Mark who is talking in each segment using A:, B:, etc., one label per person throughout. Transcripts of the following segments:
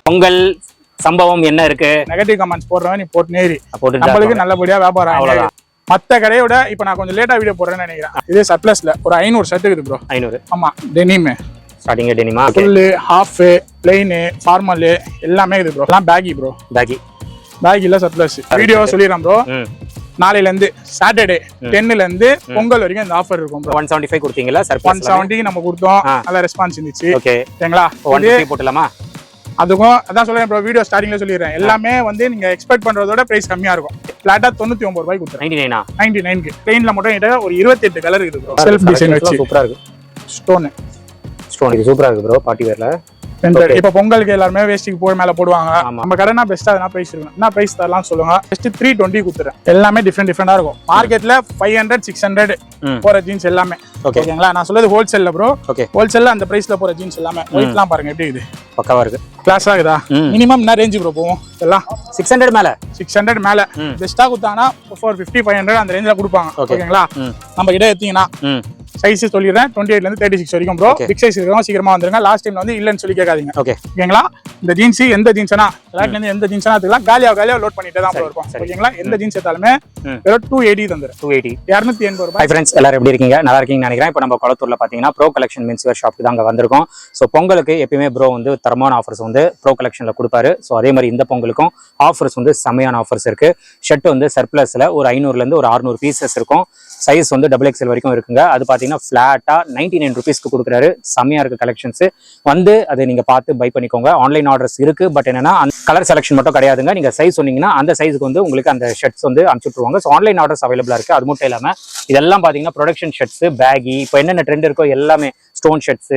A: பொங்கல் சம்பவம் என்ன இருக்கு?
B: நெகட்டிவ் கமெண்ட்ஸ் போடுறவன் நீ போட்டு நேரி நம்மளுக்கு நல்லபடியா வியாபாரம் அவ்வளவுதான். மத்த கடையோட இப்ப நான் கொஞ்சம் லேட்டா வீடியோ போடுறேன்னு நினைக்கிறேன். இதே சர்ப்ளஸ்ல ஒரு 500 ஷர்ட் இருக்குது ப்ரோ.
A: 500.
B: ஆமா, டெனிம்
A: ஸ்டார்டிங் டெனிமா,
B: ஃபுல், ஹாஃப், பிளைன், ஃபார்மல் எல்லாமே இருக்குது ப்ரோ. எல்லாம் பேகி ப்ரோ. பேகி இல்ல சர்ப்ளஸ். வீடியோ சொல்லிடுறேன் ப்ரோ. நாளையில இருந்து சாட்டர்டே 10ல இருந்து பொங்கல் வரைக்கும் இந்த ஆஃபர் இருக்கும் ப்ரோ.
A: 175 கொடுத்தீங்களா? சர்ப்ளஸ்
B: 170 நம்ம கொடுத்தோம். நல்ல ரெஸ்பான்ஸ் இருந்துச்சு.
A: ஓகே,
B: சரிங்களா?
A: 150 போடலாமா?
B: அதுக்கும் அதான் சொல்றேன் ப்ரோ. வீடியோ ஸ்டார்டிங்ல சொல்லிடுறேன். எல்லாமே வந்து நீங்க எக்ஸ்பெக்ட் பண்றதோட பிரைஸ் கம்மியா இருக்கும். ஃபிளாட்டா 99 ரூபாய் கொடுத்துறேன். 99க்கு பிளைன்ல மட்டும் என்கிட்ட ஒரு 28 கலர் இருக்குது ப்ரோ. செல்ஃப் டிசைன் வச்சு
A: சூப்பரா இருக்கு.
B: ஸ்டோன்
A: இது சூப்பரா இருக்கு ப்ரோ. பார்ட்டி வேர்ல
B: இப்ப பொங்கலுக்கு எல்லாருமே வேஸ்டிக்கு போய் மேல போடுவாங்க. நம்ம கடைனா பெஸ்டா எதனா பிரைஸ் இருக்கு. என்ன பிரைஸ் தரலாம் சொல்லுங்க. ஜஸ்ட் 320 கொடுத்துறேன். எல்லாமே டிஃபரெண்டா இருக்கும். மார்க்கெட்ல 500 600 போற ஜீன்ஸ் எல்லாமே ஓகேங்களா. நான் சொல்றது ஹோல்சேல்ல ப்ரோ. ஹோல்சேல்ல அந்த பிரைஸ்ல போற ஜீன்ஸ் எல்லாமே ஒயிட்லாம் பாருங்க எப்படி இது
A: பக்காவா இருக்கு.
B: கிளாஸ் ஆகுதா? மினிமம் என்ன ரேஞ்ச் ப்ரோ போவோம்? எல்லாம்
A: 600 மேல
B: 600 மேல பெஸ்டா கொடுத்தாங்கன்னா 450 500 அந்த ரேஞ்சில கொடுப்பாங்க. ஓகேங்களா? நம்ம கிட்ட எடுத்தீங்கன்னா சைஸ் சொல்லிடுறேன். 28 ல இருந்து 36 வரைக்கும் ப்ரோ. பிக் சைஸ் இருக்கவங்க சீக்கிரமா வந்துருங்க. லாஸ்ட் டைம்ல வந்து இல்லன்னு சொல்லி கேட்காதீங்க. ஓகேங்களா? இந்த ஜீன்ஸ் எந்த ஜீன்ஸ்னா எல்லாத்துல இருந்து எந்த ஜீன்ஸ்னா எடுத்துக்கலாம். காலியா லோட் பண்ணிட்டே தான் ப்ரோ இருக்கும். ஓகேங்களா? எந்த ஜீன்ஸ் எடுத்தாலுமே வெறும் 280 தந்துரும். 280 ரூபாய்.
A: ஹை ஃப்ரெண்ட்ஸ், எல்லாரும் எப்படி இருக்கீங்க? நல்லா இருக்கீங்கன்னு நினைக்கிறேன். இப்போ நம்ம கொளத்தூர்ல பாத்தீங்கன்னா ப்ரோ கலெக்ஷன் மென்ஸ் வேர் ஷாப்புக்கு தான் வந்திருக்கோம். ஸோ பொங்கலுக்கு எப்பயுமே ப்ரோ வந்து தரமான ஆஃபர்ஸ் வந்து ப்ரோ கலெக்ஷன்ல கொடுப்பாரு. ஸோ அதே மாதிரி இந்த பொங்கலுக்கும் ஆஃபர்ஸ் வந்து செம்மையான ஆஃபர்ஸ் இருக்கு. ஷர்ட் வந்து சர்ப்ளஸ்ல ஒரு 500ல இருந்து ஒரு 600 பீசஸ் இருக்கும். சைஸ் வந்து XXL வரைக்கும் இருக்குங்க. அது பாத்தீங்கன்னா ஃபிளாட்டா 99 ருபீஸ்க்கு கொடுக்குறாரு. செம்மையா இருக்கு கலெக்ஷன்ஸ். வந்து அதை நீங்க பார்த்து பை பண்ணிக்கோங்க. ஆன்லைன் ஆர்டர்ஸ் இருக்கு. பட் என்னன்னா கலர் செலக்ஷன் மட்டும் கிடையாதுங்க. நீங்க சைஸ் சொன்னீங்கன்னா அந்த சைஸுக்கு வந்து உங்களுக்கு அந்த ஷர்ட்ஸ் வந்து அனுப்பிச்சுட்டுருவாங்க. ஸோ ஆன்லைன் ஆர்டர்ஸ் அவைலபிளா இருக்கு. அது மட்டும் இல்லாம இதெல்லாம் பாத்தீங்கன்னா ப்ரொடக்ஷன் ஷர்ட்ஸ், பேகி, இப்போ என்னென்ன ட்ரெண்ட் இருக்கோ எல்லாமே, ஸ்டோன் ஷர்ட்ஸ்,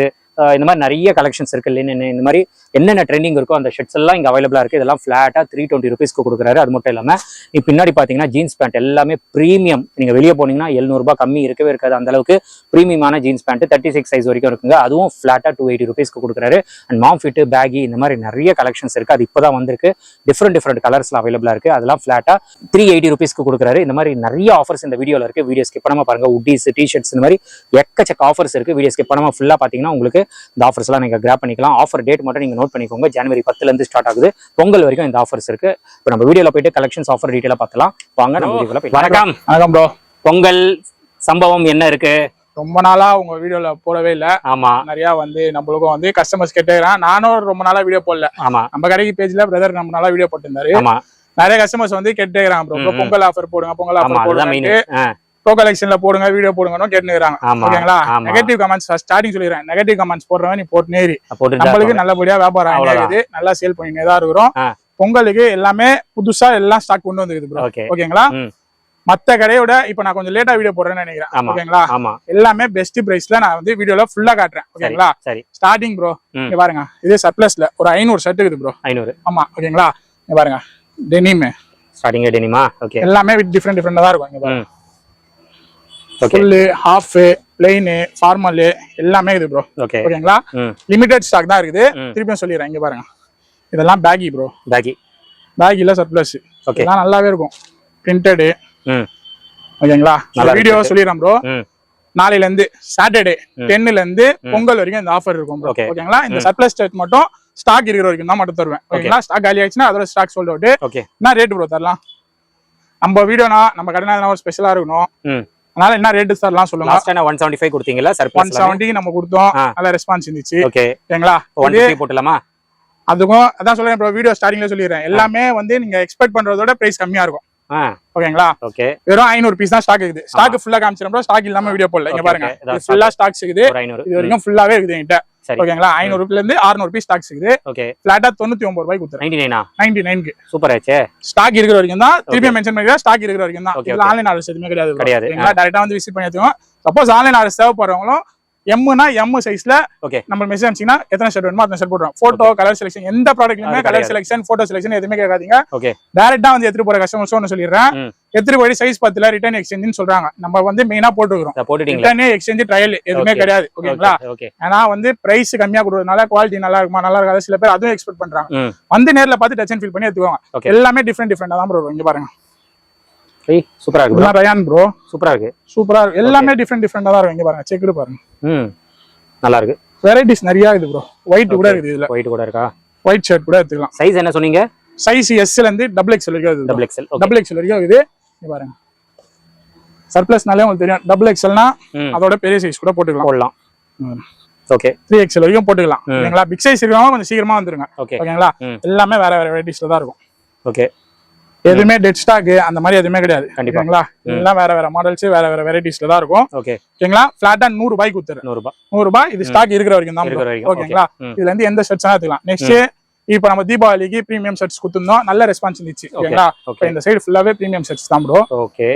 A: இந்த மாதிரி நிறைய கலெக்ஷன்ஸ் இருக்கு. இந்த மாதிரி என்னென்ன ட்ரெண்டிங் இருக்கோ அந்த ஷர்ட்ஸ் எல்லாம் இங்க அவைலபிளா இருக்கு. இதெல்லாம் ஃபிளாட்டா 320 ருபீஸ்க்கு கொடுக்குறாரு. அது மட்டும் இல்லாம இப்போ பின்னாடி பாத்தீங்கன்னா ஜீன்ஸ் பேண்ட் எல்லாமே பிரீமியம். நீங்க வெளியே போனீங்கன்னா 700 ரூபாய் கம்மி இருக்கவே இருக்காது. அந்த அளவுக்கு பிரீமியமான ஜீன்ஸ் பேண்ட் 36 சைஸ் வரைக்கும் இருக்குங்க. அதுவும் ஃபிளாட்டா 280 ருபீஸ்க்கு கொடுக்குறாரு. அண்ட் மாம் ஃபிட், பேகி இந்த மாதிரி நிறைய கலெக்ஷன்ஸ் இருக்கு. அது இப்பதான் வந்திருக்கு. டிஃப்ரெண்ட் கலர்ஸ்ல அவைலபிளா இருக்கு. அதெல்லாம் ஃபிளாட்டா 380 ருபீஸ்க்கு கொடுக்குறாரு. இந்த மாதிரி நிறைய ஆஃபர்ஸ் இந்த வீடியோல இருக்கு. வீடியோ ஸ்கிப் பண்ணாம பாருங்க. உட்டீஸ், டிஷர்ட்ஸ் இந்த மாதிரி எக்கச்சக்க ஆஃபர்ஸ் இருக்கு. வீடியோ ஸ்கிப் பண்ணாம ஃபுல்லா பாத்தீங்கன்னா உங்களுக்கு இந்த ஆஃபர்ஸ் எல்லாம் நீங்க கிராப் பண்ணிக்கலாம். ஆஃபர் டேட் மட்டும் நீங்க நோட் பண்ணிக்கோங்க. ஜனவரி 10ல இருந்து ஸ்டார்ட் ஆகுது. பொங்கல் வரைக்கும் இந்த ஆஃபர்ஸ் இருக்கு. இப்போ நம்ம வீடியோல போயிட்டு கலெக்ஷன்ஸ் ஆஃபர் டீடைலா பார்க்கலாம். வாங்க நம்ம வீடியோல போய். வணக்கம்
B: ப்ரோ.
A: பொங்கல் சம்பவம் என்ன இருக்கு?
B: ரொம்ப நாளா உங்க வீடியோல போடவே இல்ல.
A: ஆமா,
B: நிறைய வந்து நம்மளுக்கும் வந்து கஸ்டமர்ஸ் கேட்டேறான். நானும் ரொம்ப நாளா வீடியோ போடல.
A: ஆமா,
B: நம்ம கடைக்கு பேஜ்ல பிரதர் ரொம்ப நாளா வீடியோ போட்டிருந்தாரு.
A: ஆமா,
B: நிறைய கஸ்டமர்ஸ் வந்து கேட்டேறான் ப்ரோ. பொங்கல் ஆஃபர் போடுங்க, பொங்கல் ஆஃபர் போடுங்க, ப்ரோ கலெக்ஷன்ல போடுங்க, வீடியோ போடுங்கன்னு கேட்டுக்கிறாங்க. ஓகேங்களா? நெகட்டிவ் கமெண்ட்ஸ் ஸ்டார்டிங் சொல்லிடுறேன். நெகட்டிவ் கமெண்ட்ஸ் போடுறவன் நீ போட்டு நேரி நம்மளுக்கு நல்லபடியா வியாபாரம் ஆகுது. நல்லா சேல் பண்ணினே தான் இருக்கிறோம். பொங்கலுக்கு எல்லாமே புதுசா எல்லாம் ஸ்டாக் கொண்டு வந்துருக்குது ப்ரோ. ஓகேங்களா? மத்த கடையோட இப்ப நான் கொஞ்சம் லேட்டா வீடியோ போடுறேன்னு நினைக்கிறேன். ஓகேங்களா? எல்லாமே பெஸ்ட் பிரைஸ்ல நான் வந்து வீடியோல ஃபுல்லா காட்டுறேன். ஓகேங்களா? ஸ்டார்டிங் ப்ரோ இங்க பாருங்க. இதே சர்ப்ளஸ்ல ஒரு 500 ஷர்ட் இருக்குது ப்ரோ. 500. ஆமா, ஓகேங்களா? இங்க பாருங்க. Denim starting
A: டெனிமா. ஓகே,
B: எல்லாமே டிஃபரெண்டா தான் இருக்கும். இங்க பாருங்க. ஃபுல், ஹாஃப், பிளைன், ஃபார்மல் எல்லாமே இருக்குது ப்ரோ. ஓகேங்களா? லிமிடெட் ஸ்டாக் தான் இருக்குது. திருப்பியும் சொல்லிடுறேன். இங்க பாருங்க. இதெல்லாம் பேகி ப்ரோ. பேகி இல்ல சர்ப்ளஸ். இதெல்லாம் நல்லாவே இருக்கும். பிரிண்டட். ஓகேங்களா? வீடியோ சொல்லிடுறேன் ப்ரோ. நாளையில இருந்து சாட்டர்டே 10ல இருந்து பொங்கல் வரைக்கும் இந்த ஆஃபர் இருக்கும் ப்ரோ. ஓகேங்களா? இந்த சர்ப்ளஸ் ஷர்ட் மட்டும் ஸ்டாக் இருக்கிற வரைக்கும் தான் மட்டும் தருவேன். ஓகேங்களா? ஸ்டாக் காலி ஆயிடுச்சுன்னா அதோட ஸ்டாக் சோல்ட் அவுட். என்ன ரேட் ப்ரோ தரலாம்? நம்ம வீடியோனா நம்ம கடைனா ஒரு ஸ்பெஷலா இருக்கணும். அதனால என்ன ரேட் தரலாம் சொல்லுங்க.
A: லாஸ்ட் டைம் 175 கொடுத்தீங்களா? சர்ப்ளஸ் 170
B: நம்ம கொடுத்தோம். நல்ல ரெஸ்பான்ஸ் இருந்துச்சு. ஓகேங்களா?
A: 150 போடலாமா?
B: அதுக்கும் அதான் சொல்றேன் ப்ரோ. வீடியோ ஸ்டார்டிங்ல சொல்லிடுறேன். எல்லாமே வந்து நீங்க எக்ஸ்பெக்ட் பண்றதோட பிரைஸ் கம்மியா இருக்கும். ஓகேங்களா? வெறும் 500 பீஸ் தான் ஸ்டாக் இருக்குது. ஸ்டாக் ஃபுல்லா காமிச்சிரோம் ப்ரோ. ஸ்டாக் இல்லாம வீடியோ போடல. இங்க பாருங்க. ஃபுல்லா ஸ்டாக்ஸ் இருக்குது. இது வரைக்கும் ஃபுல்லாவே இருக்குது என்கிட்ட. ஓகேங்களா? 500 ரூபாயில இருந்து 600 பீஸ் ஸ்டாக்ஸ் இருக்குது. ஃபிளாட்டா 99 ரூபாய் கொடுத்துறேன். 99க்கு சூப்பர் ஆச்சே. ஸ்டாக் இருக்கிற வரைக்கும் தான். திருப்பி மென்ஷன் பண்ணிக்கிறேன். ஸ்டாக் இருக்கிற வரைக்கும் தான். இதுல ஆன்லைன் ஆர்டர்ஸ் எதுவுமே கிடையாது. ஓகேங்களா? டைரக்டா வந்து விசிட் பண்ணி எடுத்துக்கோங்க. சப்போஸ் ஆன்லைன் ஆர்டர்ஸ் தேவைப்படுறவங்களும் எம்னா எம் சைஸ்ல நம்ம மெசேஜ் அனுப்பிச்சீங்கன்னா எத்தனை ஷர்ட் வேணுமோ அத்தனை ஷர்ட் போடுறோம். போட்டோ, கலர் செலக்ஷன், எந்த ப்ராடக்ட்லயுமே கலர் செலக்ஷன், போட்டோ செலக்ஷன் எதுவுமே கேட்காதீங்க. டைரக்டா வந்து எடுத்துட்டு போற கஸ்டமர்ஸ் ஒன்னு சொல்லிடுறேன். எடுத்துட்டு போய் சைஸ் 10ல ரிட்டர்ன் எக்ஸ்சேஞ்ச் சொல்றாங்க. நம்ம வந்து மெயினா போட்டுக்கிறோம். ரிட்டர்ன் எக்ஸ்சேஞ்ச் ட்ரையல் எதுவுமே கிடையாது. ஓகேங்களா? ஏன்னா வந்து பிரைஸ் கம்மியா கொடுக்கறதுனால குவாலிட்டி நல்லா இருக்குமா நல்லா இருக்காது சில பேர் அதுவும் எக்ஸ்பெக்ட் பண்றாங்க. வந்து நேர்ல பார்த்து டச் அண்ட் ஃபீல் பண்ணி எடுத்துக்கோங்க. எல்லாமே டிஃபரெண்டா தான் ப்ரோ. இங்க பாருங்க.
A: சூப்பரா இருக்கு.
B: Rayon bro. சூப்பரா இருக்கு. எல்லாமே டிஃபரெண்டா தான் இருக்கும். இங்க பாருங்க. செக் பாருங்க.
A: நல்லா இருக்கு.
B: வெரைட்டிஸ் நிறைய இருக்கு ப்ரோ. ஒயிட் கூட இருக்குது. இதுல
A: ஒயிட் கூட இருக்கா?
B: ஒயிட் ஷர்ட் கூட எடுத்துக்கலாம்.
A: சைஸ் என்ன சொன்னீங்க?
B: சைஸ் எஸ்ல இருந்து டபுள் எக்ஸ்எல் வரைக்கும். டபுள் எக்ஸ்எல் வரைக்கும் இது பாருங்க. சர்ப்ளஸ்னாலே உங்களுக்கு தெரியும், டபுள் எக்ஸ்எல்னா அதோட பெரிய சைஸ் கூட போட்டுக்கலாம்.
A: ஓகே
B: 3XL வரைக்கும் போட்டுக்கலாம். ஓகேங்களா? பிக் சைஸ் இருக்கவங்க கொஞ்சம் சீக்கிரமா வந்துருங்க. ஓகேங்களா? எல்லாமே வேற வேற வெரைட்டிஸ்ல தான் இருக்கும். ஓகே, எதுவுமே டெட் ஸ்டாக் அந்த மாதிரி எதுவுமே கிடையாது. ஓகேங்களா? எல்லாம் வேற வேற மாடல்ஸ் வேற வேற வெரைட்டிஸ்ல தான் இருக்கும். ஓகேங்களா? ஃபிளாட்டா 100 ரூபாய்க்கு கொடுத்துரு. 100 ரூபாய் இது ஸ்டாக் இருக்கிற வரைக்கும் தான். ஓகேங்களா? இதுல இருந்து எந்த ஷர்ட்ஸ் எடுத்துக்கலாம். நெக்ஸ்ட் இப்போ நம்ம தீபாவளிக்கு பிரீமியம் ஷர்ட்ஸ் கொடுத்துருந்தோம், நல்ல ரெஸ்பான்ஸ் இருந்துச்சு. ஓகேங்களா? இந்த சைடு ஃபுல்லாவே பிரீமியம் ஷர்ட்ஸ் தான் ப்ரோ.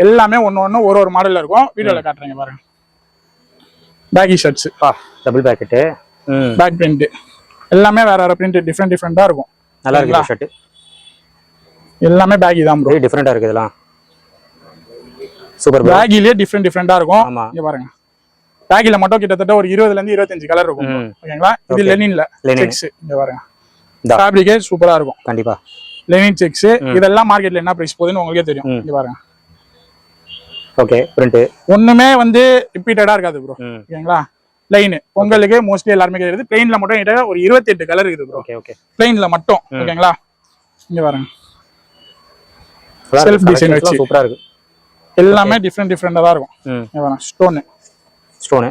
B: எல்லாமே ஒன்னு ஒரு மாடல்ல இருக்கும். வீடியோல காட்டுறேங்க பாருங்க. Baggy shirts,
A: double pocket,
B: back print எல்லாமே வேற வேற பிரிண்ட் டிஃபரெண்டா இருக்கும்.
A: நல்லா இருக்கு ஷர்ட்.
B: எல்லாமே பேக்கி தான் ப்ரோ.
A: டிஃபரெண்டா இருக்கு இதெல்லாம். சூப்பர்.
B: பேக்கிலே டிஃபரெண்டா இருக்கும். இங்க பாருங்க. பேக்கில மட்டும் கிட்டத்தட்ட ஒரு 20ல இருந்து 25 கலர் இருக்கும். ஓகேங்களா? இது லெனின்ல செக்ஸ். இங்க பாருங்க. ஃபேப்ரிக்கே சூப்பரா இருக்கும். கண்டிப்பா லெனின் செக்ஸ். இதெல்லாம் மார்க்கெட்ல என்ன பிரைஸ் போகுதுன்னு உங்களுக்கே தெரியும். இங்க பாருங்க. ஓகே, பிரிண்ட் ஒண்ணுமே வந்து ரிப்பீட்டடா இருக்காது ப்ரோ. ஓகேங்களா? லைன் பொங்கலுக்கு மோஸ்ட்லி எல்லாருமே கிடையாது. பிளைன்ல மட்டும் ஒரு 28 கலர் இருக்குது ப்ரோ. ஓகே, பிளைன்ல மட்டும். ஓகேங்களா? இங்க பாருங்க. செல்ஃப் டிசைன் வச்சு சூப்பரா இருக்கு. எல்லாமே டிஃபரெண்டா தான் இருக்கும். இங்க பாருங்க. ஸ்டோன்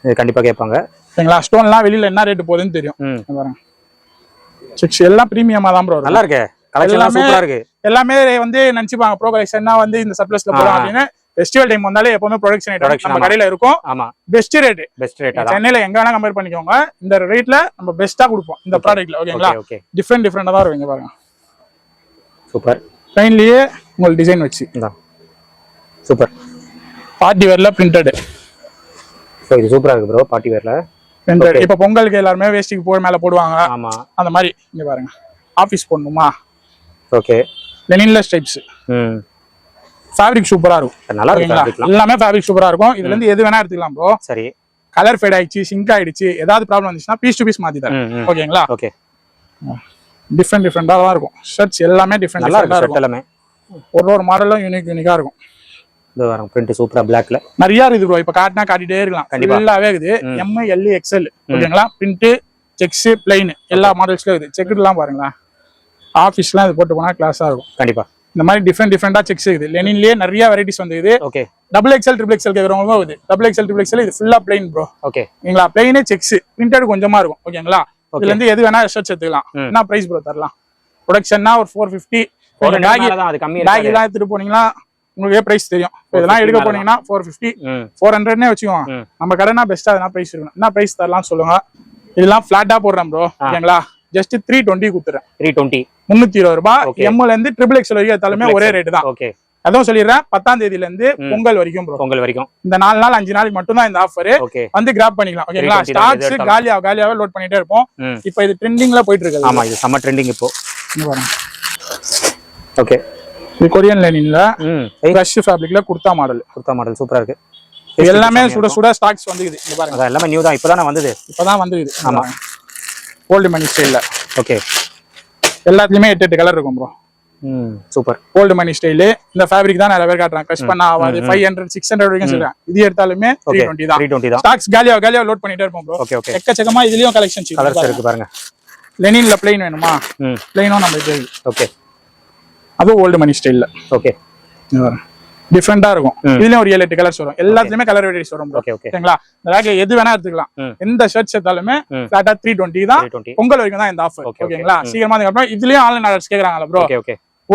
B: இது கண்டிப்பா கேட்பாங்க. ஓகேங்களா? ஸ்டோன்லாம் வெளியில என்ன ரேட் போகுதுன்னு தெரியும். இங்க பாருங்க. செக்ஸ் எல்லாம் பிரீமியமா தான் ப்ரோ. நல்லா இருக்கு. கலெக்ஷன் சூப்பரா இருக்கு. எல்லாமே வந்து நினைச்சுப்பாங்க ப்ரோ கலெக்ஷன்னா வந்து இந்த சர்ப்ளஸ்ல போறோம் அப்படின்னு. ஃபெஸ்டிவல் டைம் வந்தாலே எப்பவுமே ப்ரொடக்ஷன் ஐட்டம் நம்ம கடையில இருக்கும். ஆமா, பெஸ்ட் ரேட். சென்னையில எங்க வேணா கம்பேர் பண்ணிக்கோங்க, இந்த ரேட்ல நம்ம பெஸ்டா கொடுப்போம் இந்த ப்ராடக்ட்ல. ஓகேங்களா? டிஃபரெண்டா தான் இருக்கும். இங்க பாருங்க. சூப்பர். லைன்லயே உங்களுக்கு டிசைன் வச்சு சூப்பர். பார்ட்டி வேர்ல பிரிண்டட். இது சூப்பரா இருக்கு ப்ரோ. பார்ட்டி வேர்ல பிரிண்டட். இப்ப பொங்கலுக்கு எல்லாரும் வேஸ்டிக்கு போய் மேல போடுவாங்க. ஆமா, அந்த மாதிரி. இங்க பாருங்க. ஆபீஸ் போடணுமா? Okay, லெனின்ல stripes. ஃபேப்ரிக் சூப்பரா இருக்கும். நல்லா இருக்கு. எல்லாமே ஃபேப்ரிக் சூப்பரா இருக்கும். இதுல இருந்து எது வேணா எடுத்துக்கலாம் ப்ரோ. சரி. கலர் ஃபேட் ஆயிடுச்சு, சிங்க் ஆயிடுச்சு, ஏதாவது ப்ராப்ளம் வந்துச்சுன்னா பீஸ் டு பீஸ் மாத்தி தரேன். ஓகேங்களா? ஓகே. டிஃபரெண்டா தான் இருக்கும். ஷர்ட்ஸ் எல்லாமே டிஃபரெண்டா இருக்கும். எல்லாமே ஒரு மாடலும் யூனிக்கா இருக்கும். இது வரும் பிரிண்ட் சூப்பரா பிளாக்ல நிறைய இருக்குது ப்ரோ. இப்ப காட்டினா காட்டிட்டே இருக்கலாம். எல்லாவே இருக்குது. M, L, XL. ஓகேங்களா? பிரிண்ட், செக்ஸ், பிளைன் எல்லா மாடல்ஸ்லயும் இருக்குது. செக்குலாம் பாருங்களா. ஆபீஸ்லாம் இது போட்டு போனா கிளாஸா இருக்கும். கண்டிப்பா இந்த மாதிரி டிஃபரெண்டா செக்ஸ் இருக்குது. லெனின்லயே நிறைய வெரைட்டிஸ் வந்து. Okay, double XL triple XL கேக்குறவங்களும் இது டபுள் எக்ஸ்எல் ட்ரிபிள் எக்ஸ்எல். இது ஃபுல்லா பிளைன் ப்ரோ. ஓகே, நீங்களா பிளைனே செக்ஸ் பிரிண்டட் கொஞ்சமா இருக்கும். ஓகேங்களா? இதுல இருந்து எது வேணா ஷர்ட்ஸ் எடுத்துக்கலாம். என்ன பிரைஸ் ப்ரோ தரலாம்? ப்ரொடக்ஷன்னா ஒரு 450. பேக் எல்லாம் எடுத்துட்டு போனீங்கன்னா உங்களுக்கு பிரைஸ் தெரியும். இதெல்லாம் எடுக்க போனீங்கன்னா 450 400 வச்சுக்கோங்க. நம்ம கடைனா பெஸ்டா எதனா பிரைஸ் இருக்கணும். என்ன பிரைஸ் தரலாம் சொல்லுங்க. இதெல்லாம் பிளாட்டா போடுறேன் ப்ரோ. ஓகேங்களா? ஜஸ்ட் 320 கொடுத்துறேன். 320 320 ரூபாய். எம்ல இருந்து ட்ரிபிள் எக்ஸ்எல் வரைக்கும் எடுத்தாலுமே ஒரே ரேட் தான். ஓகே, அதுவும் சொல்லிடுறேன். 10ஆம் தேதியில இருந்து பொங்கல் வரைக்கும் ப்ரோ. பொங்கல் வரைக்கும் இந்த 4 நாள் 5 நாளைக்கு மட்டும் தான் இந்த ஆஃபர். வந்து கிராப் பண்ணிக்கலாம். ஓகேங்களா? ஸ்டாக்ஸ் காலியாவே லோட் பண்ணிட்டே இருப்போம். இப்போ இது ட்ரெண்டிங்ல போயிட்டு இருக்கு. ஆமா, இது சம்ம ட்ரெண்டிங் இப்போ. ஓகே, இது கொரியன் லைனிங்ல ரஷ் ஃபேப்ரிக்ல குர்தா மாடல் சூப்பரா இருக்கு. இது எல்லாமே சுட ஸ்டாக்ஸ் வந்துக்குது. இங்க பாருங்க. அத எல்லாமே நியூ தான். இப்போதான் வந்துக்குது. ஆமா, ஓல்ட் மணி ஸ்டைல்ல. ஓகே, எல்லாத்துலயுமே 8 கலர் இருக்கும் ப்ரோ. சூப்பர். ஓல்ட் மணி ஸ்டைல். இந்த ஃபேப்ரிக் தான் நிறைய பேர் காட்டுறாங்க. கஷ் பண்ண ஆகாது. 500 600 வரைக்கும் சொல்றேன். இது எடுத்தாலுமே 320 தான். ஸ்டாக்ஸ் காலியா லோட் பண்ணிட்டே இருப்போம் ப்ரோ. ஓகே, எக்கச்சக்கமா இதுலயும் கலெக்ஷன் கலர்ஸ் இருக்கு பாருங்க. லெனின்ல பிளைன் வேணுமா? பிளைனும் நம்ம இது. ஓகே, அது ஓல்ட் மணி ஸ்டைல்ல. ஓகே, டிஃபரெண்டா இருக்கும். இதுலயும் ஒரு 7-8 கலர்ஸ் வரும். எல்லாத்துலயுமே கலர் வெரைட்டிஸ் வரும் ப்ரோ. ஓகேங்களா? இந்த ரேக்ல எது வேணா எடுத்துக்கலாம். எந்த ஷர்ட்ஸ் எடுத்தாலுமே ஃபிளாட்டா 320 தான். பொங்கல் வரைக்கும் தான் இந்த ஆஃபர். ஓகேங்களா? சீக்கிரமா அப்புறம் இதுலயும் ஆன்லைன் ஆர்டர்ஸ் கேக்குறாங்கல ப்ரோ.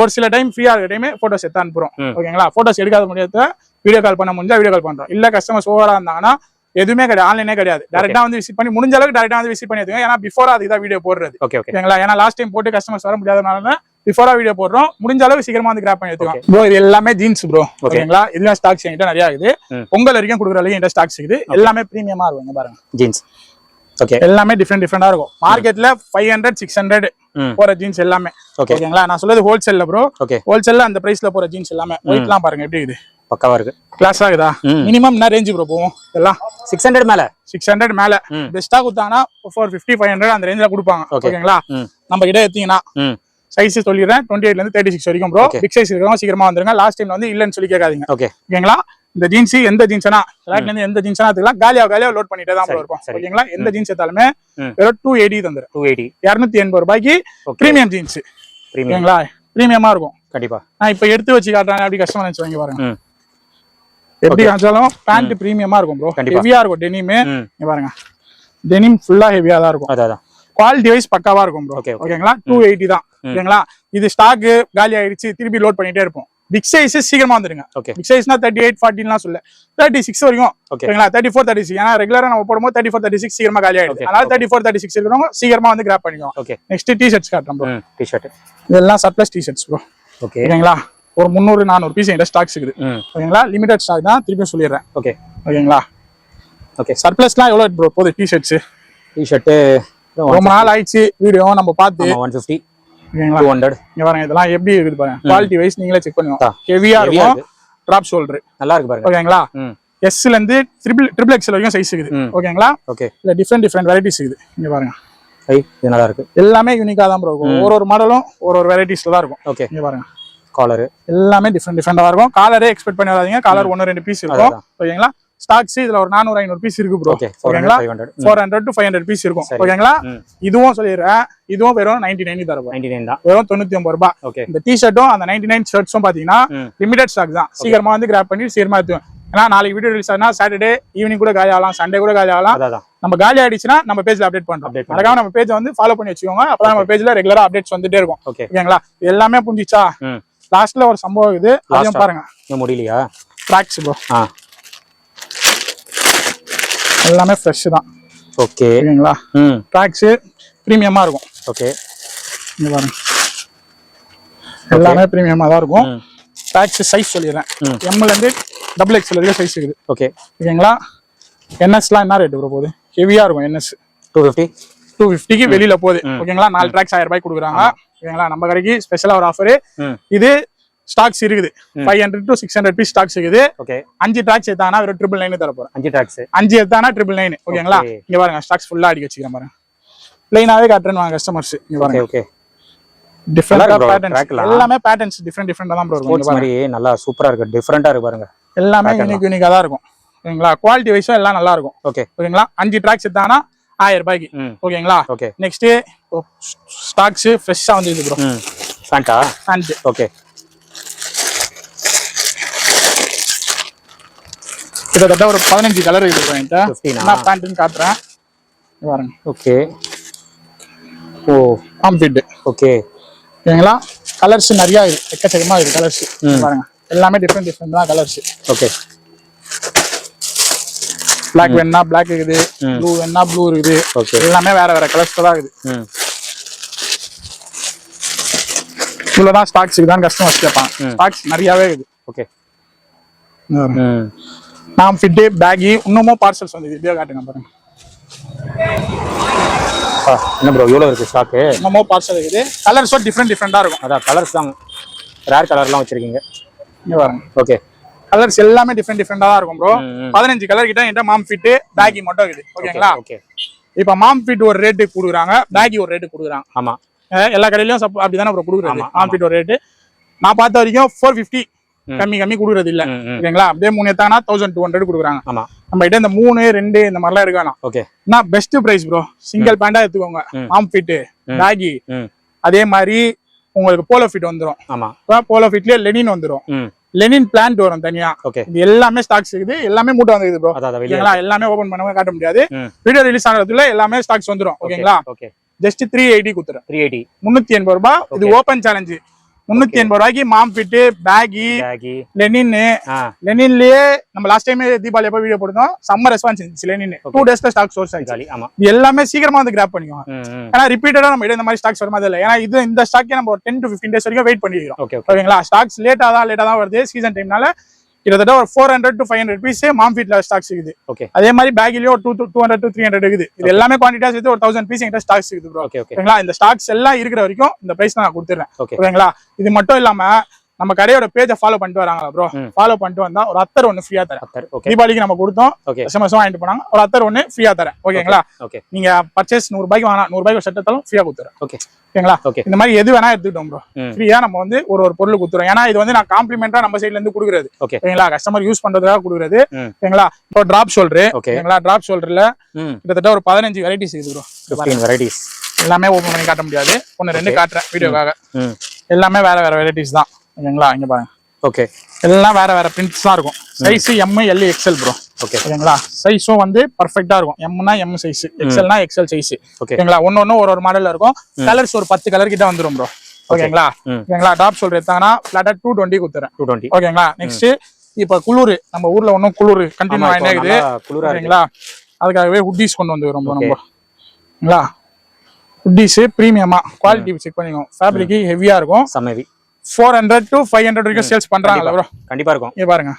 B: ஒரு சில டைம் ஃப்ரீயா இருக்க டைம் போட்டோஸ் எடுத்து அனுப்புறோம். ஓகேங்களா? போட்டோஸ் எடுக்காத முடியாத வீடியோ கால் பண்ண முடிஞ்சா வீடியோ கால் பண்றோம். இல்ல கஸ்டமர்ஸ் ஓவரா இருந்தாங்கன்னா எதுவுமே கிடையாது. ஆன்லைனே கிடையாது. டைரக்டா வந்து விசிட் பண்ணி முடிஞ்ச அளவுக்கு டைரக்டா வந்து விசிட் பண்ணி எடுத்துங்க. ஏன்னா பிஃபோரா அதுக்கு தான் வீடியோ போடுறது. ஓகேங்களா? ஏன்னா லாஸ்ட் டைம் போட்டு கஸ்டமர்ஸ் வர முடியாதனால பிஃபோரா வீடியோ போடுறோம். முடிஞ்ச அளவுக்கு சீக்கிரமா வந்து கிராப் பண்ணி எடுத்துக்கலாம் ப்ரோ. இது எல்லாமே ஜீன்ஸ் ப்ரோ. ஓகேங்களா? இதுல ஸ்டாக்ஸ் என்கிட்ட நிறைய இருக்குது. பொங்கல் வரைக்கும் கொடுக்குற அளவுக்கு என்கிட்ட ஸ்டாக்ஸ் இருக்குது. எல்லாமே பிரீமியமா இருக்கும். பாருங்க ஜீன்ஸ். ஓகே, எல்லாமே டிஃபரெண்டா இருக்கும். மார்க்கெட்ல 500 600 போற ஜீன்ஸ் எல்லாமே. ஓகேங்களா? நான் சொல்றது ஹோல்சேல்ல ப்ரோ. ஹோல்சேல்ல அந்த பிரைஸ்ல போற ஜீன்ஸ் எல்லாமே. ஒயிட்லாம் பாருங்க எப்படி இது பக்காவா இருக்கு. கிளாஸ் ஆகுதா? மினிமம் என்ன ரேஞ்ச் ப்ரோ போவோம்? எல்லாம் 600 மேல. 600 மேல பெஸ்டா கொடுத்தாங்கன்னா 450 500 அந்த ரேஞ்சில கொடுப்பாங்க. ஓகேங்களா? நம்ம கிட்ட எடுத்தீங்கன்னா சைஸ் சொல்லிடுறேன். 28ல இருந்து 36 வரைக்கும் ப்ரோ. பிக் சைஸ் இருக்கவங்க சீக்கிரமா வந்துருங்க. லாஸ்ட் டைம்ல வந்து இல்லன்னு சொல்லி கேட்காதீங்க. ஓகேங்களா? இந்த ஜீன்ஸ் எந்த ஜீன்ஸ்னா ரேக்ல இருந்து எந்த ஜீன்ஸ்னா எடுத்துக்கலாம். காலியா லோட் பண்ணிட்டே தான் இருக்கும். ஓகேங்களா? எந்த ஜீன்ஸ் எடுத்தாலுமே வெறும் 280 தந்துரும். 280 ரூபாய்க்கு பிரீமியம் ஜீன்ஸ். ஓகேங்களா? பிரீமியமா இருக்கும் கண்டிப்பா. நான் இப்ப எடுத்து வச்சு காட்டுறேன், அப்படி கஷ்டமா நினைச்சு வாங்கி பாருங்க. எப்படி காமிச்சாலும் பேண்ட் பிரீமியமா இருக்கும் ப்ரோ. ஹெவியா இருக்கும் டெனிம். இங்க பாருங்க, டெனிம் ஃபுல்லா ஹெவியா தான் இருக்கும். அதான் குவாலிட்டி வைஸ் பக்காவா இருக்கும் ப்ரோ. ஓகேங்களா? 280 தான். ஓகேங்களா? இது ஸ்டாக் காலி ஆயிடுச்சு, திருப்பி லோட் பண்ணிட்டே இருப்போம். பிக் சைஸ் சீக்கிரமா வந்துருங்க. பிக் சைஸ்னா 38 40 சொல்ல 36 வரைக்கும். ஓகேங்களா? 34 36. ஏன்னா ரெகுலரா நம்ம போடும்போது 34 36 சீக்கிரமா காலி ஆயிடுது. அதனால 34 36 இருக்கிறவங்க சீக்கிரமா வந்து கிராப் பண்ணிக்கோங்க. ஓகே, நெக்ஸ்ட் டி-ஷர்ட்ஸ் காட்டுறோம் ப்ரோ. டி-ஷர்ட் இதெல்லாம் சர்ப்ளஸ் டி-ஷர்ட்ஸ் ப்ரோ. ஓகேங்களா? ஒரு 300 400 பீஸ் என்கிட்ட ஸ்டாக்ஸ் இருக்குது. ஓகேங்களா? லிமிடெட் ஸ்டாக் தான், திருப்பியும் சொல்லிடுறேன். ஓகேங்களா? ஓகே, சர்ப்ளஸ்லாம் எவ்வளவு ப்ரோ போகுது? டி-ஷர்ட்ஸ் ரொம்ப நாள் ஆயிடுச்சு வீடியோ நம்ம பார்த்து. 150 200. இங்க பாருங்க, இதெல்லாம் எப்படி இருக்குது பாருங்க. குவாலிட்டி வைஸ் நீங்களே செக் பண்ணுங்க. ஹெவியா இருக்கும், டிராப் ஷோல்டர் நல்லா இருக்கு பாருங்க. ஓகேங்களா? எஸ் ல இருந்து ட்ரிபிள் எக்ஸ்எல் வரைக்கும் சைஸ் இருக்குது. ஓகேங்களா? ஓகே, இல்ல டிஃபரெண்ட் வெரைட்டிஸ் இருக்குது. இங்க பாருங்க, இது நல்லா இருக்கு. எல்லாமே யூனிக்கா தான் ப்ரோ இருக்கும். ஒரு மாடலும் ஒரு வெரைட்டிஸ்ல தான் இருக்கும். ஓகே, இங்க பாருங்க, காலர் எல்லாமே டிஃபரெண்டா இருக்கும். காலரே எக்ஸ்பெக்ட் பண்ணி வராதீங்க. காலர் 1-2 பீஸ் இருக்கும். ஓகேங்களா? ஸ்டாக்ஸ் இதுல ஒரு 400 500 பீஸ் இருக்கு ப்ரோ. ஓகேங்களா? 400 to 500 பீஸ் இருக்கும். ஓகேங்களா? இதுவும் சொல்லிடுறேன், இதுவும் வெறும் 99 தரும். 99 தான், வெறும் 99 ரூபாய். இந்த டி-ஷர்ட்டும் அந்த 99 ஷர்ட்ஸும் பாத்தீங்கன்னா லிமிடெட் ஸ்டாக் தான். சீக்கிரமா வந்து கிராப் பண்ணி சீக்கிரமா எடுத்துவேன். ஏன்னா நாளைக்கு வீடியோ ரிலீஸ் ஆனா சாட்டர்டே ஈவினிங் கூட காலி ஆகலாம், சண்டே கூட காலி ஆகலாம். நம்ம காலி ஆயிடுச்சுன்னா நம்ம பேஜ்ல அப்டேட் பண்றோம். அதுக்காக நம்ம பேஜை வந்து ஃபாலோ பண்ணி வச்சுக்கோங்க. அப்பதான் நம்ம பேஜ்ல ரெகுலரா அப்டேட்ஸ் வந்துட்டே இருக்கும். ஓகேங்களா? எல்லாமே புரிஞ்சிச்சா? லாஸ்ட்ல ஒரு சம்பவம் இது, அதையும் பாருங்க. முடியலையா? ட்ராக்ஸ் ப்ரோ, எல்லாமே ஃப்ரெஷ் தான். ஓகே, ஓகேங்களா? ட்ராக்ஸ் பிரீமியமா இருக்கும். ஓகே, இங்க பாருங்க, எல்லாமே பிரீமியமா தான் இருக்கும். ட்ராக்ஸ் சைஸ் சொல்லிடுறேன், எம்ல இருந்து டபுள் எக்ஸ்எல் வரைக்கும் சைஸ் இருக்குது. ஓகே, ஓகேங்களா? என்எஸ்லாம் என்ன ரேட் ப்ரோ போகுது? ஹெவியா இருக்கும். என்எஸ் 250க்கு வெளியில போகுது. ஓகேங்களா? 4 ட்ராக்ஸ் 1000 ரூபாய் கொடுக்குறாங்க. ஓகேங்களா? நம்ம கடைக்கு ஸ்பெஷலா ஒரு ஆஃபர் இது. ஸ்டாக்ஸ் இருக்குது 500 to 600 பீஸ் ஸ்டாக்ஸ் இருக்குது. ஓகே, 5 ட்ராக்ஸ் எடுத்தானா வெறும் 999 தர போறேன். 5 எடுத்தானா 999. ஓகேங்களா? இங்க பாருங்க, ஸ்டாக்ஸ் ஃபுல்லா அடிக்க வச்சிருக்கேன் பாருங்க. ப்ளைனாவே காட்றேன் வாங்க கஸ்டமர்ஸ். இங்க பாருங்க. ஓகே, டிஃபரண்டா பேட்டர்ன்ஸ், எல்லாமே பேட்டர்ன்ஸ் டிஃபரண்டா தான் ப்ரோ இருக்கும். இந்த மாதிரி நல்லா சூப்பரா இருக்கு, டிஃபரண்டா இருக்கு பாருங்க. எல்லாமே யூனிக்கா தான் இருக்கும். ஓகேங்களா? குவாலிட்டி வைஸா எல்லாம் நல்லா இருக்கும். ஓகே, ஓகேங்களா? 5 ட்ராக்ஸ் எடுத்தானா 1000 ரூபாய்க்கு. ஓகேங்களா? ஓகே, நெக்ஸ்ட் ஸ்டாக்ஸ் ஃப்ரெஷ்ஷா வந்து ப்ரோ. Fanta pant. ஓகே, கிட்டத்தட்ட ஒரு 15 கலர் இருக்கு என்கிட்ட. நான் பேண்ட்னு காட்டுறேன் பாருங்க. ஓகே, ஓ காம்பிட். ஓகே, ஓகேங்களா? கலர்ஸ் நிறைய இருக்கு, எக்கச்சக்கமா இருக்கு கலர்ஸ் பாருங்க. எல்லாமே டிஃபரெண்ட் தான் கலர்ஸ். ஓகே, பிளாக் வேணா பிளாக் இருக்குது, ப்ளூ வேணா ப்ளூ இருக்குது. எல்லாமே வேற கலர்ஸ் தான் இருக்குது. இவ்வளவுதான் ஸ்டாக்ஸ் இருக்குதான் கஸ்டமர்ஸ் கேட்பாங்க. ஸ்டாக்ஸ் நிறையவே இருக்குது. ஓகே, நாம் ஃபிட் பேகி இன்னமும் பார்சல்ஸ் வந்து இதே காட்டுங்க பாருங்க. என்ன ப்ரோ இவ்வளவு இருக்கு ஸ்டாக்? இன்னமும் பார்சல் இருக்குது. கலர்ஸ் டிஃபரெண்டா இருக்கும். அதான் கலர்ஸ் தான், ரேர் கலர்லாம் வச்சிருக்கீங்க. இங்க பாருங்க. ஓகே, கலர்ஸ் எல்லாமே டிஃபரெண்டா தான் இருக்கும் ப்ரோ. 15 கலர் கிட்ட என்கிட்ட மாம் ஃபிட் பேகி மட்டும் இருக்குது. ஓகேங்களா? ஓகே, இப்போ மாம் ஃபிட் ஒரு ரேட்டு கொடுக்குறாங்க, பேகி ஒரு ரேட்டு கொடுக்குறாங்க. ஆமா, எல்லா கடையிலயும் அப்படிதானே ப்ரோ கொடுக்குறாங்க. மாம் ஃபிட் ஒரு ரேட்டு நான் பார்த்த வரைக்கும் 450 கம்மி கொடுக்குறது இல்ல. ஓகேங்களா? அப்படியே 3 எடுத்தாங்கன்னா 1200 கொடுக்குறாங்க. ஆமா, நம்ம கிட்ட இந்த 3 2 இந்த மாதிரிலாம் இருக்கானா. ஓகே, நான் பெஸ்ட் பிரைஸ் ப்ரோ. சிங்கிள் பேண்டா எடுத்துக்கோங்க. மாம் ஃபிட் பேகி, அதே மாதிரி உங்களுக்கு போலோ ஃபிட் வந்துரும். ஆமா, போலோ ஃபிட்லயே லெனின் வந்துரும். லெனின் பிளான்ட் வரும் தனியா. ஓகே, இது எல்லாமே ஸ்டாக்ஸ் இருக்குது. எல்லாமே மூட்டை வந்துருது ப்ரோ. ஓகேங்களா? எல்லாமே ஓபன் பண்ணவே காட்ட முடியாது. வீடியோ ரிலீஸ் ஆனதுல எல்லாமே ஸ்டாக்ஸ் வந்துரும். ஓகேங்களா? Okay, just 380 குத்துறேன். 380 ரூபாய். இது ஓபன் சேலஞ்ச். 380 ரூபாய்க்கு மாம் ஃபிட் பேகி லெனின்லயே நம்ம லாஸ்ட் டைம் தீபாவளி எப்ப வீடியோ போட்டோம், சம்மர் ரெஸ்பான்ஸ் இருந்துச்சு. லெனின் 2 டேஸ்ல ஸ்டாக் சோர்ஸ் ஆயிடுச்சு. எல்லாமே சீக்கிரமா வந்து கிராப் பண்ணிக்கோங்க. ஏன்னா ரிப்பீட்டடா நம்ம இந்த மாதிரி ஸ்டாக்ஸ் வருமா இல்ல. ஏன்னா இந்த ஸ்டாக்கே நம்ம 10 to 15 டேஸ் வரைக்கும் வெயிட் பண்ணிக்கிறோம். ஓகேங்களா? ஸ்டாக்ஸ் லேட்டா தான் வருது சீசன் டைம்னால. கிட்டத்தட்ட ஒரு 400 to 500 பீஸ் மாம் ஃபிட்ல ஸ்டாக்ஸ் இருக்குது. அதே மாதிரி பேகிலயும் 200 to 300 இருக்குது. இது எல்லாமே குவான்டிட்டியா சேர்த்து ஒரு 1000 பீஸ் என்கிட்ட ஸ்டாக்ஸ் இருக்குது ப்ரோ. ஓகேங்களா? இந்த ஸ்டாக்ஸ் எல்லாம் இருக்கிற வரைக்கும் இந்த பிரைஸ் நான் கொடுத்துறேன். ஓகேங்களா? இது மட்டும் இல்லாம நம்ம கடையோட பேஜை ஃபாலோ பண்ணிட்டு வராங்களா ப்ரோ, ஃபாலோ பண்ணிட்டு வந்தா ஒரு அத்தர் ஒண்ணு ஃப்ரீயா தரேன். தீபாவளிக்கு நம்ம கொடுத்தோம், எஸ்எம்எஸ் வாங்கிட்டு போனாங்க, ஒரு அத்தர் ஒண்ணு ஃப்ரீயா தரேன். ஓகேங்களா? நீங்க பர்ச்சேஸ் 100 ரூபாய்க்கு வாங்கினா 100 ரூபாய்க்கு ஷர்ட் எடுத்தாலும் ஃப்ரீயா கொடுத்துறேன். ஓகேங்களா? இந்த மாதிரி எது வேணா எடுத்துக்கிட்டோம் ப்ரோ, ஃப்ரீயா நம்ம வந்து ஒரு பொருள் கொடுத்துறோம். ஏன்னா இது வந்து நான் காம்ப்ளிமெண்டா நம்ம சைட்ல இருந்து கொடுக்குறது. ஓகேங்களா? கஸ்டமர் யூஸ் பண்றதுக்காக கொடுக்குறது. ஓகேங்களா? இப்போ டிராப் ஷோல்டர். ஓகேங்களா? டிராப் ஷோல்டர்ல கிட்டத்தட்ட ஒரு 15 வெரைட்டிஸ் இருக்கு ப்ரோ. 15 வெரைட்டிஸ் எல்லாமே ஓபன் பண்ணி காட்ட முடியாது, 1-2 காட்டுறேன் வீடியோக்காக. எல்லாமே வேற வேற வெரைட்டிஸ் தான். ஓகேங்களா? இங்க பாருங்க. ஓகே, எல்லாம் வேற வேற பிரிண்ட்ஸ் தான் இருக்கும். Size M, L, XL bro. ஓகேங்களா? சைஸும் வந்து பர்ஃபெக்ட்டா இருக்கும். எம்னா M சைஸ், எக்ஸ்எல்னா XL சைஸ். ஓகேங்களா? ஒன்னொன்னு ஒரு மாடல்ல இருக்கும். கலர்ஸ் ஒரு 10 கலர் கிட்ட வந்துரும் ப்ரோ. ஓகேங்களா? ஓகேங்களா? டாப் ஷோல்டர் எடுத்தாங்கன்னா ஃபிளாட்டா 220 கொடுத்துறேன். 220. ஓகேங்களா? நெக்ஸ்ட் இப்ப குளூர், நம்ம ஊர்ல ஒன்னும் குளூர் கண்டினியூ ஆயிட்டே இருக்குது. ஓகேங்களா? அதுக்காகவே ஹுட்டீஸ் கொண்டு வந்து ரொம்ப ஓகேங்களா? ஹுட்டீஸ் பிரீமியமா குவாலிட்டி செக் பண்ணிக்கோங்க. ஃபேப்ரிக் ஹெவியா இருக்கும். 400 to 500 வரைக்கும் சேல்ஸ் பண்றாங்கல்ல ப்ரோ. கண்டிப்பா இருக்கும். இங்க பாருங்க,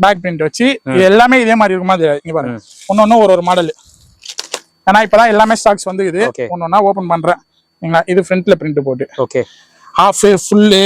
B: பேக் பிரிண்ட் வச்சு இது எல்லாமே இதே மாதிரி இருக்குமா? இங்க பாருங்க, ஒன்னொன்னு ஒரு மாடல். ஏன்னா இப்பதான் எல்லாமே ஸ்டாக்ஸ் வந்து இது ஒன்னொன்னா ஓபன் பண்றேன். இது ஃப்ரண்ட்ல பிரிண்ட் போட்டு. Okay, half, full,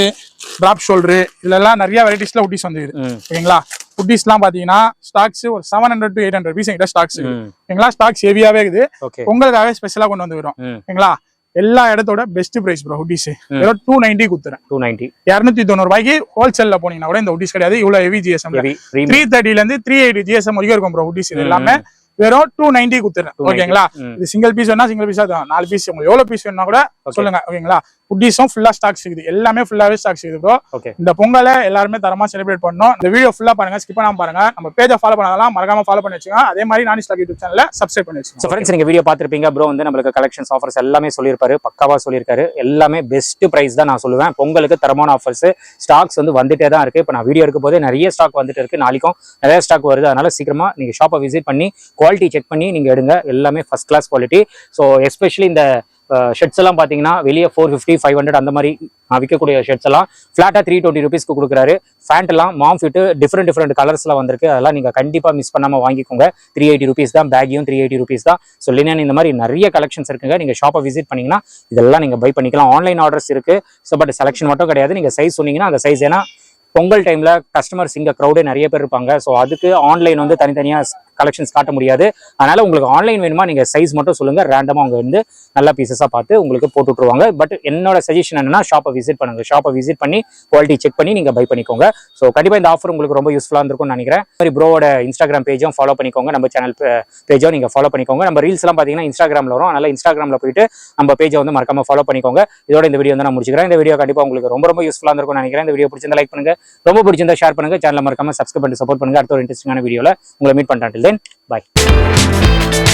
B: drop shoulder, இதெல்லாம் நிறைய வெரைட்டிஸ்ல ஹுட்டீஸ் வந்து. ஓகேங்களா? ஹுட்டீஸ்லாம் பாத்தீங்கன்னா ஸ்டாக்ஸ் ஒரு 700 to 800 பீஸ் எங்கிட்ட ஸ்டாக்ஸ். ஓகேங்களா? ஸ்டாக்ஸ் ஹெவியாவே இருக்குது. உங்களுக்காகவே ஸ்பெஷலா கொண்டு வந்து வரும். ஓகேங்களா? எல்லா இடத்தோட பெஸ்ட் பிரைஸ் ப்ரோ. ஹுட்டீஸ் வெறும் 290 குத்துறேன். 290 ரூபாய்க்கு ஹோல்சேல்ல போனீங்கன்னா கூட இந்த ஹுட்டீஸ் கிடையாது. இவ்வளவு ஹெவி ஜிஎஸ்எம் 330 ல இருந்து 380 ஜிஎஸ்எம் வரைக்கும் இருக்கும் ப்ரோ. ஹுட்டீஸ் இது எல்லாமே வெறும் 290 குத்துறேன். ஓகேங்களா? இது சிங்கிள் பீஸ் வேணா சிங்கிள் பீஸா தான், 4 பீஸ் உங்களுக்கு எவ்வளவு பீஸ் வேணா கூட சொல்லுங்க. ஓகேங்களா? ஹுட்டீஸும் ஃபுல்லா ஸ்டாக்ஸ் இருக்குது. எல்லாமே ஃபுல்லாவே ஸ்டாக்ஸ் இருக்குது ப்ரோ. இந்த பொங்கலை எல்லாருமே தரமா செலிப்ரேட் பண்ணோம். இந்த வீடியோ ஃபுல்லா பாருங்க, ஸ்கிப் பண்ணாம பாருங்க. நம்ம பேஜை ஃபாலோ பண்ணாதான் மறக்காம ஃபாலோ பண்ணி வச்சுங்க. அதே மாதிரி நானி ஸ்டாக் யூடியூப் சேனலை சப்ஸ்கிரைப் பண்ணி வச்சுங்க. ஃப்ரெண்ட்ஸ், நீங்க வீடியோ பார்த்திருப்பீங்க. ப்ரோ வந்து நம்மளுக்கு கலெக்ஷன்ஸ் ஆஃபர்ஸ் எல்லாமே சொல்லியிருப்பாரு, பக்காவா சொல்லியிருக்காரு. எல்லாமே பெஸ்ட் பிரைஸ் தான் நான் சொல்லுவேன். பொங்கலுக்கு தரமான ஆஃபர்ஸ் ஸ்டாக்ஸ் வந்து வந்துட்டே தான் இருக்கு. இப்போ நான் வீடியோ இருக்கும் போதே நிறைய ஸ்டாக் வந்துட்டு இருக்கு, நாளைக்கும் நிறைய ஸ்டாக் வருது. அதனால சீக்கிரமா நீங்க ஷாப்பை விசிட் பண்ணி குவாலிட்டி செக் பண்ணி நீங்க எடுங்க. எல்லாமே first class quality. So especially இந்த ஷர்ட்ஸ் எல்லாம் பாத்தீங்கன்னா வெளியே 450, 500 அந்த மாதிரி விற்கக்கூடிய ஷர்ட்ஸ் எல்லாம் ஃபிளாட்டா 320 ருபீஸ்க்கு கொடுக்குறாரு. ஃபேண்ட் எல்லாம் மாம் ஃபிட் டிஃப்ரெண்ட் கலர்ஸ்ல வந்திருக்கு. அதெல்லாம் நீங்க கண்டிப்பா மிஸ் பண்ணாம வாங்கிக்கோங்க. 380 ருபீஸ் தான். பேக்கியும் 380 ருபீஸ் தான். ஸோ லினன் இந்த மாதிரி நிறைய கலெக்ஷன்ஸ் இருக்குங்க. நீங்க ஷாப்பை விசிட் பண்ணீங்கன்னா இதெல்லாம் நீங்க பை பண்ணிக்கலாம். ஆன்லைன் ஆர்டர்ஸ் இருக்கு. ஸோ பட் செலக்ஷன் மட்டும் கிடையாது. நீங்க சைஸ் சொன்னீங்கன்னா அந்த சைஸ், ஏன்னா பொங்கல் டைம்ல கஸ்டமர்ஸ் இங்க க்ரௌடே நிறைய பேர் இருப்பாங்க. ஸோ அதுக்கு ஆன்லைன் வந்து தனித்தனியா கலெக்ஷன்ஸ் காட்ட முடியாது. அதனால உங்களுக்கு ஆன்லைன் வேணுமா நீங்க சைஸ் மட்டும் சொல்லுங்க, ரேண்டமா அவங்க வந்து நல்ல பீசஸா பார்த்து உங்களுக்கு போட்டு விட்டுருவாங்க. பட் என்னோட சஜஷன் என்னன்னா ஷாப்பை விசிட் பண்ணுங்க. ஷாப்பை விசிட் பண்ணி குவாலிட்டி செக் பண்ணி நீங்க பை பண்ணிக்கோங்க. ஸோ கண்டிப்பா இந்த ஆஃபர் உங்களுக்கு ரொம்ப யூஸ்ஃபுல்லா இருந்திருக்கும்னு நினைக்கிறேன். மாதிரி ப்ரோவோட இன்ஸ்டாகிராம் பேஜும் ஃபாலோ பண்ணிக்கோங்க, நம்ம சேனல் பேஜும் நீங்க ஃபாலோ பண்ணிக்கோங்க. நம்ம ரீல்ஸ் எல்லாம் பாத்தீங்கன்னா இன்ஸ்டாகிராம்ல வரும். அதனால இன்ஸ்டாகிராம்ல போயிட்டு நம்ம பேஜை வந்து மறக்காம ஃபாலோ பண்ணிக்கோங்க. இதோட இந்த வீடியோ வந்து நான் முடிச்சுக்கிறேன். இந்த வீடியோ கண்டிப்பா உங்களுக்கு ரொம்ப யூஸ்ஃபுல்லா இருந்திருக்கும்னு நினைக்கிறேன். இந்த வீடியோ பிடிச்சிருந்தா லைக் பண்ணுங்க, ரொம்ப பிடிச்சிருந்தா ஷேர் பண்ணுங்க, சேனலை மறக்காம சப்ஸ்கிரைப் பண்ணி சப்போர்ட் பண்ணுங்க. அடுத்த ஒரு இன்ட்ரெஸ்டிங்கான வீடியோல உங்களை மீட் பண்றேன். Till then, bye.